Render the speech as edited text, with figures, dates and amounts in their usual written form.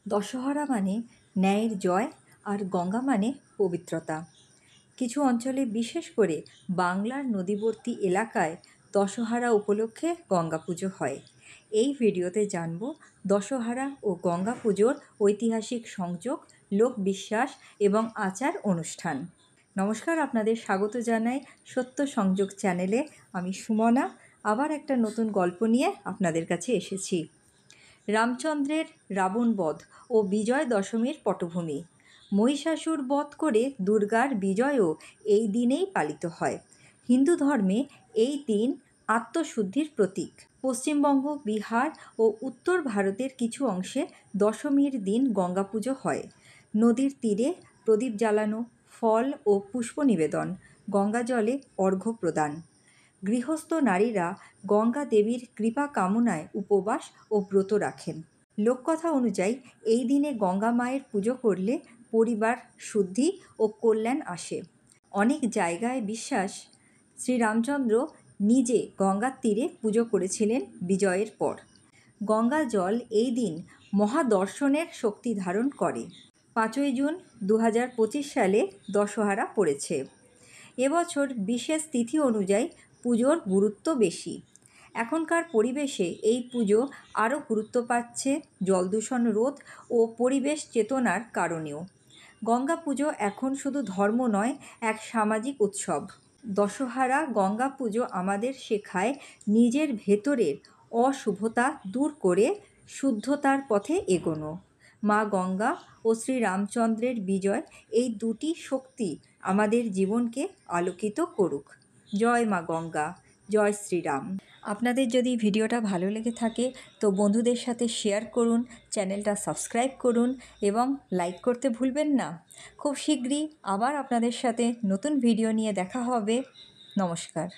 দশহরা মানে ন্যায়ের জয় আর গঙ্গা মানে পবিত্রতা। কিছু অঞ্চলে বিশেষ করে বাংলার নদীবর্তী এলাকায় দশহরা উপলক্ষে গঙ্গা পুজো হয়। এই ভিডিওতে জানব দশহরা ও গঙ্গা পুজোর ঐতিহাসিক সংযোগ, লোকবিশ্বাস এবং আচার অনুষ্ঠান। নমস্কার, আপনাদের স্বাগত জানাই সত্য সংযোগ চ্যানেলে। আমি সুমনা আবার একটা নতুন গল্প নিয়ে আপনাদের কাছে এসেছি। রামচন্দ্রের রাবণ বধ ও বিজয় দশমীর পটভূমি। মহিষাসুর বধ করে দুর্গার বিজয়ও এই দিনেই পালিত হয়। হিন্দু ধর্মে এই দিন আত্মশুদ্ধির প্রতীক। পশ্চিমবঙ্গ, বিহার ও উত্তর ভারতের কিছু অংশে দশমীর দিন গঙ্গা পুজো হয়। নদীর তীরে প্রদীপ জ্বালানো, ফল ও পুষ্প নিবেদন, গঙ্গা জলে অর্ঘ্য প্রদান। গৃহস্থ নারীরা গঙ্গা দেবীর কৃপা কামনায় উপবাস ও ব্রত রাখেন। লোককথা অনুযায়ী এই দিনে গঙ্গা মায়ের পুজো করলে পরিবার শুদ্ধি ও কল্যাণ আসে। অনেক জায়গায় বিশ্বাস, শ্রীরামচন্দ্র নিজে গঙ্গার তীরে পুজো করেছিলেন বিজয়ের পর। গঙ্গা জল এই দিন মহাদর্শনের শক্তি ধারণ করে। 5ই জুন 2025 সালে দশহরা পড়েছে। এবছর বিশেষ তিথি অনুযায়ী পুজোর গুরুত্ব বেশি। এখনকার পরিবেশে এই পুজো আরও গুরুত্ব পাচ্ছে জলদূষণ রোধ ও পরিবেশ চেতনার কারণেও। গঙ্গা পুজো এখন শুধু ধর্ম নয়, এক সামাজিক উৎসব। দশহরা গঙ্গা পুজো আমাদের শেখায় নিজের ভেতরের অশুভতা দূর করে শুদ্ধতার পথে এগোনো। মা গঙ্গা ও শ্রীরামচন্দ্রের বিজয়, এই দুটি শক্তি আমাদের জীবনকে আলোকিত করুক। জয় মা গঙ্গা, জয় শ্রীরাম। আপনাদের যদি ভিডিওটা ভালো লেগে থাকে তো বন্ধুদের সাথে শেয়ার করুন, চ্যানেলটা সাবস্ক্রাইব করুন এবং লাইক করতে ভুলবেন না। খুব শীঘ্রই আবার আপনাদের সাথে নতুন ভিডিও নিয়ে দেখা হবে। নমস্কার।